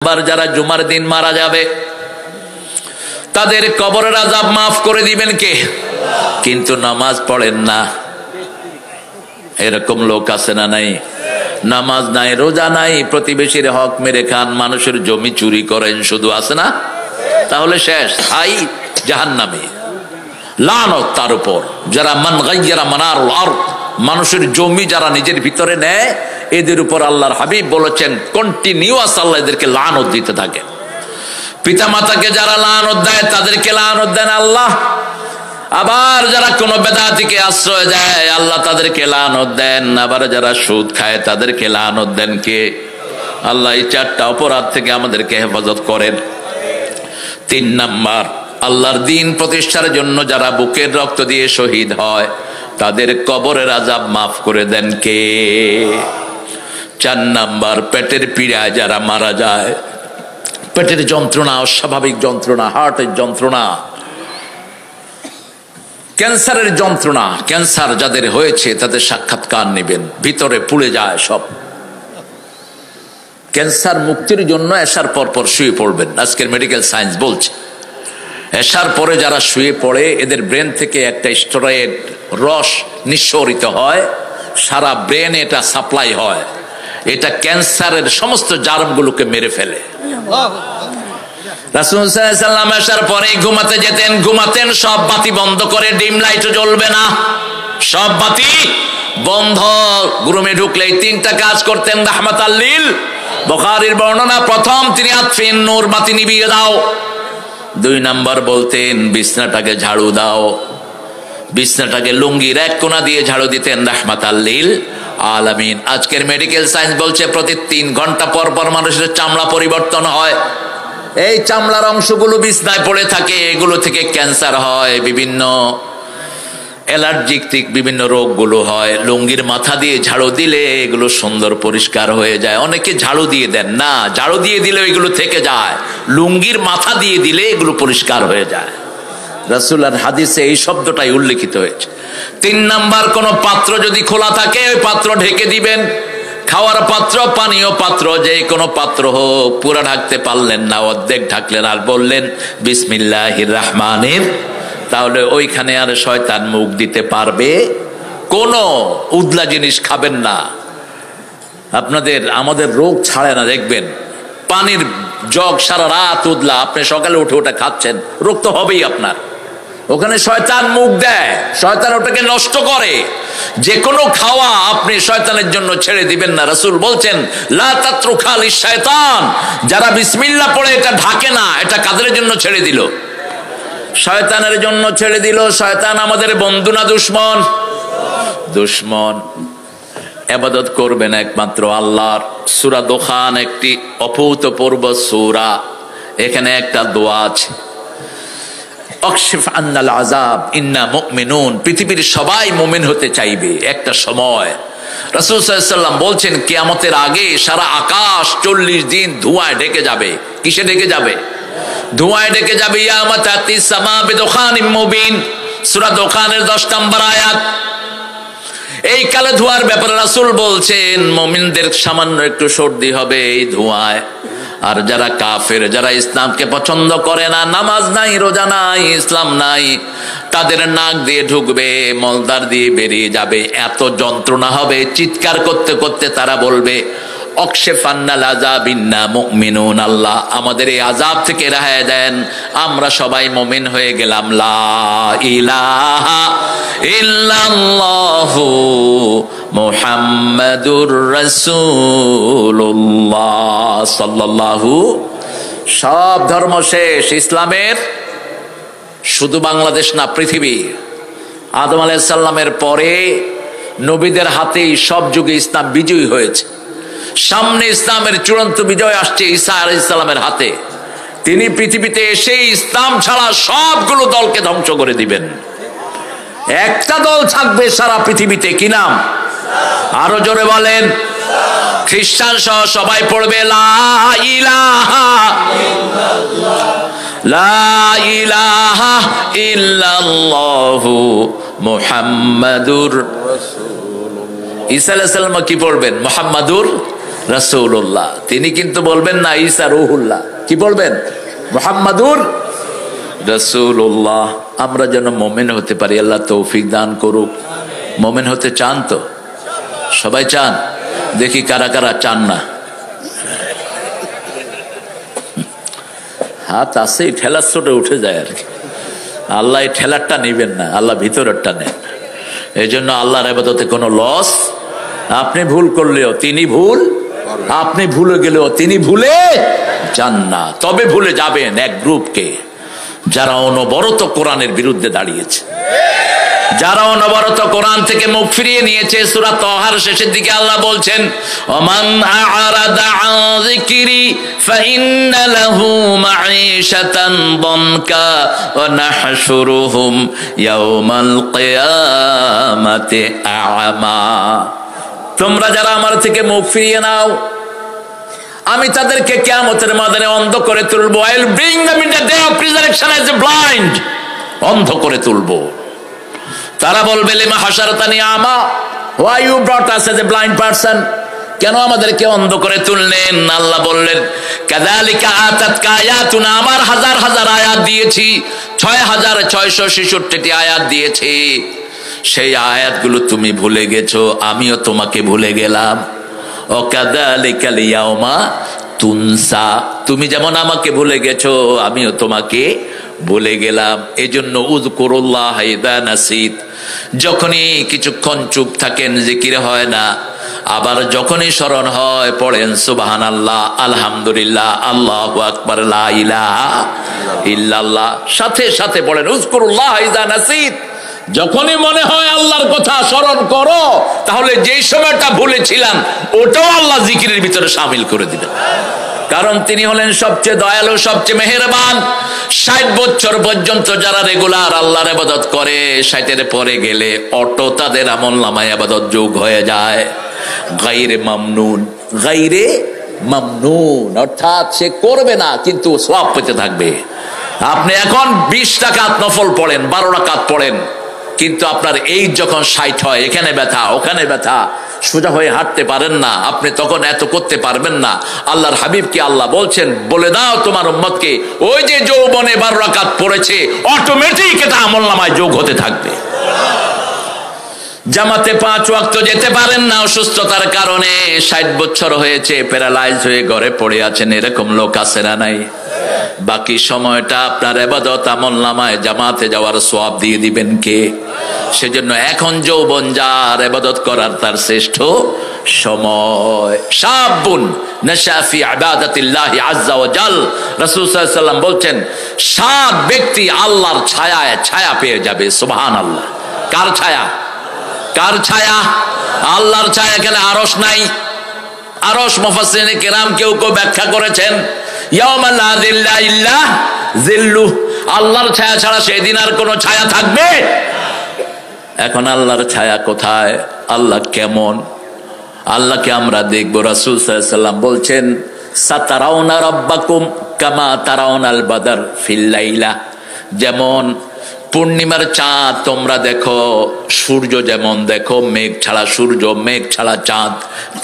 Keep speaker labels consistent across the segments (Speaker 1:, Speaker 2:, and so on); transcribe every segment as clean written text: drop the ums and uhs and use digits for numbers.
Speaker 1: আবার যারা জুমার দিন মারা যাবে তাদের কবরের আযাব মাফ করে দিবেন কে? কিন্তু নামাজ পড়েন না, এরকম লোক আছে না নাই? নামাজ নাই, রোজা নাই, প্রতিবেশীর হক মেরে খান, মানুষের জমি চুরি করেন, শুধু আছে না? তাহলে শেষ, হাই জাহান্নামে, লানত তার উপর। যারা মান গায়্যারা মানারুল আরদ, মানুষের জমি যারা নিজের ভিতরে নেয়, এদের উপর আল্লাহর হাবিব বলেছেন কন্টিনিউয়াস আল্লাহ এদেরকে লানত দিতে থাকে। পিতা মাতাকে যারা লানত দেয় তাদেরকে লানত দেন আল্লাহ। আবার যারা কোনো বেদাতিকে আশ্রয় দেয় আল্লাহ তাদেরকে লানত দেন। আবার যারা সুদ খায় তাদেরকে লানত দেন কে? আল্লাহ। এই চারটা অপরাধ থেকে আমাদেরকে হেফাজত করেন। 3 নাম্বার, আল্লাহর দ্বীন প্রতিষ্ঠার জন্য যারা বুকের রক্ত দিয়ে শহীদ হয় তাদের কবরের আযাব মাফ করে দেন কে? 4 নাম্বার, পেটের পীড়ায় যারা মারা যায়, পেটের যন্ত্রণা, অস্বাভাবিক যন্ত্রণা, হার্টের যন্ত্রণা, ক্যান্সারের যন্ত্রণা, ক্যান্সার যাদের হয়েছে তাদের সাক্ষাৎকার নেবেন, ভিতরে পুড়ে যায় সব। ক্যান্সার মুক্তির জন্য এশার পর শুয়ে পড়বেন। আজকের মেডিকেল সায়েন্স বলছে এশার পরে যারা শুয়ে পড়ে এদের ব্রেন থেকে একটা স্টেরয়েড রস নিঃসরিত হয়, সারা ব্রেনে এটা সাপ্লাই হয়, এটা ক্যান্সারের সমস্ত জার্মগুলোকে মেরে ফেলে। রাসূল সাল্লাল্লাহু আলাইহি ওয়াসাল্লাম আসার পরে ঘুমাতে যেতেন, ঘুমাতেন সব বাতি বন্ধ করে, ডিম লাইটও জ্বলবে না, সব বাতি বন্ধ। রুমে ঢুকলেই 3টা কাজ করতেন রাহমাতাল লিল। বুখারীর বর্ণনা, প্রথম তিনি আতফিন নূর, বাতি নিভিয়ে দাও। 2 নাম্বার বলতেন বিছনাটাকে ঝাড়ু দাও, বিছনাটাকে লুঙ্গির এক কোণা দিয়ে ঝাড়ু দিতেন রাহমাতাল লিল আলামিন। আজকের মেডিকেল সায়েন্স বলছে প্রতি 3 ঘন্টা পর পর মানুষের চামড়া পরিবর্তন হয়। এই চামড়ার অংশগুলো বিছনায় পড়ে থাকে, এগুলো থেকে ক্যান্সার হয়, বিভিন্ন অ্যালার্জিক বিভিন্ন রোগগুলো হয়। লুঙ্গির মাথা দিয়ে ঝাড়ু দিলে এগুলো সুন্দর পরিষ্কার হয়ে যায়। অনেকে ঝাড়ু দিয়ে দেন না, ঝাড়ু দিয়ে দিলে এগুলো থেকে যায়, লুঙ্গির মাথা দিয়ে দিলে এগুলো পরিষ্কার হয়ে যায়। রাসূলের হাদিসে এই শব্দটাই উল্লেখিত হয়েছে। 3 নাম্বার, কোন পাত্র যদি খোলা থাকে ওই পাত্র ঢেকে দিবেন। খাওয়ার পাত্র, পানীয় পাত্র, যে কোনো পাত্র হোক, পুরা ঢাকতে পারলেন না, অর্ধেক ঢাকলেন আর বললেন বিসমিল্লাহির রহমানির, তাহলে ওইখানে আর শয়তান মুখ দিতে পারবে। কোন উদলা জিনিস খাবেন না। আমাদের রোগ ছাড়ে না, দেখবেন পানির জগ সারা রাত উদলা, আপনি সকালে উঠে ওটা খাচ্ছেন, রোগ তো হবেই আপনার। ওখানে শয়তান মুখ দেয়, শয়তান ওটাকে নষ্ট করে। যে কোনো খাওয়া আপনি শয়তানের জন্য ছেড়ে দিবেন না। রাসূল বলছেন লা তাতরুকা লিশ-শায়তান, যারা বিসমিল্লাহ পড়ে এটা ঢাকে না, এটা কাদের জন্য ছেড়ে দিল? শয়তানের জন্য ছেড়ে দিল। শয়তান আমাদের বন্ধু না দুশমন? দুশমন। ইবাদত করবেন একমাত্র আল্লাহর। সূরা দুখান একটি অভূতপূর্ব সূরা, এখানে একটা দোয়া আছে, অকশিফ আন্নাল আযাব ইন্না মুমিনুন। পৃথিবীর সবাই মুমিন হতে চাইবে একটা সময়। রাসূল সাল্লাল্লাহু আলাইহি ওয়াসাল্লাম বলছেন কিয়ামতের আগে সারা আকাশ 40 দিন ধোঁয়ায় ঢেকে যাবে। কিসে ঢেকে যাবে? ধোঁয়ায় ঢেকে যাবে। ইয়ামা তাতিস সামা বিদুখানিম মুবিন, সূরা দুখানের 10 নম্বর আয়াত। এই কালে ধোঁয়ার ব্যাপারে রাসূল বলছেন মুমিনদের সামান্য একটু সর্দি হবে এই ধোঁয়ায়। আর যারা কাফের, যারা ইসলামকে পছন্দ করে না, নামাজ নাই, রোজা নাই, ইসলাম নাই, তাদের নাক দিয়ে ঢুকবে, মলদার দিয়ে বেরিয়ে যাবে, এত যন্ত্রণা হবে, চিৎকার করতে করতে তারা বলবে অকশিফ আন্নাল আযাব ইন্না মুমিনুন, আল্লাহ আমাদের এই আযাব থেকে রেহাই দেন, আমরা সবাই মুমিন হয়ে গেলাম। লা ইলাহা ইল্লাল্লাহু মুহাম্মাদুর রাসূলুল্লাহ সাল্লাল্লাহু। সব ধর্ম শেষ, ইসলামের শুধু বাংলাদেশ না, পৃথিবী। আদম আলাইহিস সালামের পরে নবীদের হাতেই সব যুগে ইসলাম বিজয়ী হয়েছে। সামনে ইসলামের চূড়ান্ত বিজয় আসছে ঈসা আলাইহিস সালামের হাতে। তিনি পৃথিবীতে এসে ইসলাম ছাড়া সবগুলো দলকে ধ্বংস করে দিবেন। একটা দল থাকবে সারা পৃথিবীতে, কি নাম? আরো জোরে বলেন। খ্রিস্টান সহ সবাই পড়বে লা ইলাহা ইল্লাল্লাহ, লা ইলাহা ইল্লাল্লাহু মুহাম্মাদুর রাসূলুল্লাহ। ঈসা আলাইহিস সালাম কি পড়বেন? মুহাম্মাদুর রাসূলুল্লাহ। তিনি কিন্তু বলবেন না ঈসা রূহুল্লাহ, কি বলবেন? মুহাম্মাদুর রাসূলুল্লাহ। আমরা যেন মুমিন হতে পারি, আল্লাহ তৌফিক দান করুক। মুমিন হতে চান তো? সবাই চান? দেখি কারা কারা চান না। হাত আছে, ঠেলার চোটে উঠে যায় আর কি। আল্লাহ এই ঠেলারটা নিবেন না, আল্লাহ ভিতরেরটা নেন। এই জন্য আল্লাহর ইবাদতে কোনো লস। আপনি ভুল করলেও তিনি ভুল, আপনি ভুলে গেলেও তিনি ভুলে যান না। তবে ভুলে যাবেন এক গ্রুপকে, যারা অনবরত কোরআনের বিরুদ্ধে দাঁড়িয়েছে, যারা অনবরত কোরআন থেকে মুখ ফিরিয়ে নিয়েছে। সূরা তাহার শেষের দিকে আল্লাহ বলছেন, ওমান আ'রাদা আন যিকরি ফাইন্না লাহু মাঈশাতান দানকা ওয়া নাহশুরুহুম ইয়াওমাল কিয়ামাতি আ'মা। তোমরা যারা আমার থেকে মুখ ফিরিয়ে নাও, আমি তাদেরকে কিয়ামতের ময়দানে অন্ধ করে তুলবো। I will bring them in the day of resurrection as a blind, অন্ধ করে তুলবো। তারা বলবে, লিমা হাশারতানি আমা, why you brought us as a blind person? কেন আমাদেরকে অন্ধ করে তুললেন? আল্লাহ বললেন, কাযালিকা আতাতকা আয়াতুনা, আমার হাজার হাজার আয়াত দিয়েছি, 6666টি আয়াত দিয়েছি। সেই আয়াতগুলো তুমি ভুলে গেছো, আমিও তোমাকে ভুলে গেলাম। ও কাযালিকাল ইয়াউমা তুনসা, তুমি যেমন আমাকে ভুলে গেছো, আমিও তোমাকে ভুলে গেলাম। এজন্য উযকুরুল্লাহ ইযা নাসিত, যখনই কিছুক্ষণ চুপ থাকেন, জিকির হয় না, আবার যখনই স্মরণ হয় পড়েন সুবহানাল্লাহ, আলহামদুলিল্লাহ, আল্লাহু আকবার, লা ইলাহা ইল্লাল্লাহ। সাথে সাথে পড়েন উযকুরুল্লাহ ইযা নাসিত। যখনই মনে হয় আল্লাহর কথা স্মরণ করো, তাহলে যেই সময়টা ভুলেছিলাম ওটাও আল্লাহ জিকিরের ভিতরে শামিল করে দিবেন। কারণ তিনি হলেন সবচেয়ে দয়ালু, সবচেয়ে মেহেরবান। 60 বছর পর্যন্ত যারা রেগুলার আল্লাহর ইবাদত করে, 60-এর পরে গেলে অটো তাদের আমলনামায় ইবাদত যোগ হয়ে যায়। গায়রে মামনুন, গায়রে মামনুন, অর্থাৎ সে করবে না কিন্তু সওয়াব পেতে থাকবে। আপনি এখন 20 রাকাত নফল পড়েন, 12 রাকাত পড়েন, কিন্তু আপনার এই যখন 60 হয়, এখানে ব্যথা ওখানে ব্যথা, সোজা হয়ে হাঁটতে পারেন না, আপনি তখন এত করতে পারবেন না। আল্লাহর হাবিবকে আল্লাহ বলছেন, বলে দাও তোমার উম্মতকে, ওই যে যৌবনে 12 রাকাত পড়েছে, অটোমেটিক এটা আমলনামায় যোগ হতে থাকবে। জামাতে 5 ওয়াক্ত যেতে পারেন না অসুস্থতার কারণে, 60 বছর হয়েছে, প্যারালাইজ হয়ে ঘরে পড়ে আছেন, এরকম লোক আছে না নাই? বাকি সময়টা আপনার ইবাদত আমলনামায় জামাতে যাওয়ার সওয়াব দিয়ে দিবেন কে? সেজন্য এখন যৌবন যার, ইবাদত করার তার শ্রেষ্ঠ সময়। শাবুন নাশা ফি ইবাদাতিল্লাহি আযজা ওয়া জাল, রাসূল সাল্লাল্লাহু আলাইহি ওয়াসাল্লাম বলছেন, 7 ব্যক্তি আল্লাহর ছায়ায় ছায়া পেয়ে যাবে। সুবহানাল্লাহ। কার ছায়া? কার ছায়া? আল্লাহর ছায়া। এখানে আরশ নাই। আরশ মুফাসসিরিনে কিরাম কেউ কেউ ব্যাখ্যা করেছেন, ইয়াউমা লা যিল্লা ইল্লা যিল্লুহ, আল্লাহর ছায়া ছাড়া সেদিন আর কোনো ছায়া থাকবে? এখন আল্লাহর ছায়া কোথায়? আল্লাহ কেমন? আল্লাহকে আমরা দেখব। রাসূল সাল্লাল্লাহু আলাইহি ওয়াসাল্লাম বলছেন, সাতারাউনা রাব্বাকুম কামা তারাউনাল বাদর ফিল লাইলা, যেমন পূর্ণিমার চাঁদ তোমরা দেখো, সূর্য যেমন দেখো, মেঘ ছাড়া সূর্য, মেঘ ছাড়া চাঁদ,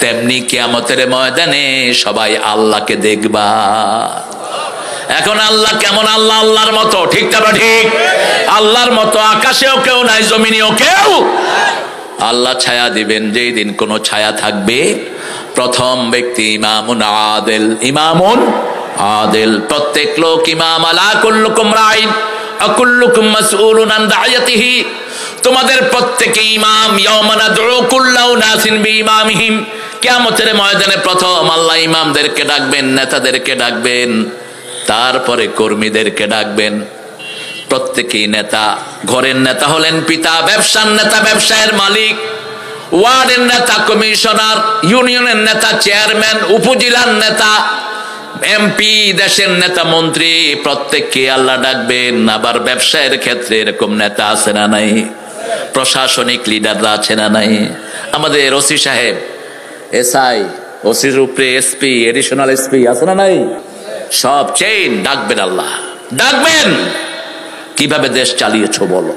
Speaker 1: তেমনি কিয়ামতের ময়দানে সবাই আল্লাহকে দেখবা। এখন আল্লাহ কেমন? আল্লাহ আল্লাহর মতো, ঠিক না? ঠিক আল্লাহর মতো আকাশেও কেউ নাই, জমিনেও কেউ। আল্লাহ ছায়া দিবেন, যেই দিন কোনো ছায়া থাকবে, প্রথম ব্যক্তি ইমামুন আদিল, ইমামুন আদিল, প্রত্যেক লোক ইমাম। আলা কুল্লুকুম রাইন আকুল্লুকুম মাসউলুন আন দাইয়াতিহি, তোমাদের প্রত্যেকে ইমাম। ইয়াওমা নাদউ কুল্লা উনাসিন বিইমামিহিম, কিয়ামতের ময়দানে প্রথম আল্লাহ ইমামদেরকে ডাকবেন, নেতাদেরকে ডাকবেন, তারপরে কর্মীদেরকে ডাকবেন। প্রত্যেকেই নেতা। ঘরের নেতা হলেন পিতা, ব্যবসার নেতা ব্যবসায়ের মালিক, ওয়ার্ডের নেতা কমিশনার, ইউনিয়নের নেতা চেয়ারম্যান, উপজেলার নেতা এমপি, দেশের নেতা মন্ত্রী, প্রত্যেককে আল্লাহ ডাকবেন। আবার ব্যবসায়ের ক্ষেত্রে এরকম নেতা আছে না নাই? প্রশাসনিক লিডাররা আছে না নাই? আমাদের ওসি সাহেব, এসআই, ওসির উপরে এসপি, এডিশনাল এসপি আছে না নাই? সব চেইন ডাকবেন, আল্লাহ ডাকবেন। কিভাবে দেশ চালিয়েছো বলো?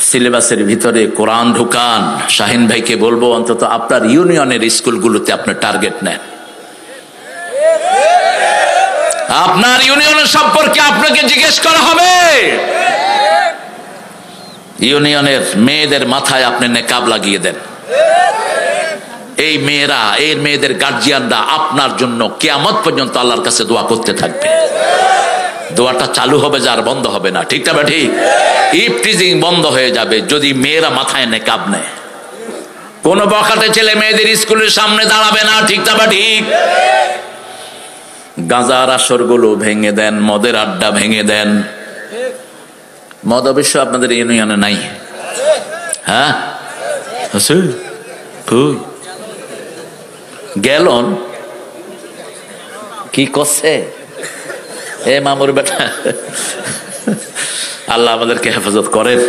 Speaker 1: সিলেবাসের ভিতরে কোরআন ঢুকান। শাহিন ভাইকে বলবো অন্তত আপনার ইউনিয়নের স্কুলগুলোতে আপনার টার্গেট নেন। আপনার ইউনিয়নের সম্পর্কে আপনাকে জিজ্ঞেস করা হবে। ইউনিয়নের মেয়েদের মাথায় আপনি নেকাব লাগিয়ে দেন। এই মেয়েরা, এর মেয়েদের গার্জিয়ানরা আপনার জন্য কিয়ামত পর্যন্ত আল্লাহর কাছে দোয়া করতে থাকবে। দোয়াটা চালু হবে, যার বন্ধ হবে না। ঠিক না বা ঠিক? ইফটিজিং বন্ধ হয়ে যাবে যদি মেয়েরা মাথায় নেকাব নেয়। কোন বখাটে ছেলে মেয়েদের স্কুলের সামনে দাঁড়াবে না। ঠিক না বা ঠিক? গাঁজার আসর গুলো ভেঙে দেন, মদের আড্ডা ভেঙে দেন। মদ অবশ্য আপনাদের ইউনিয়নে নাই। হ্যাঁ আছে। গেলন কি করছে এ মামুর বেটা। আল্লাহ আমাদেরকে হেফাজত করেন।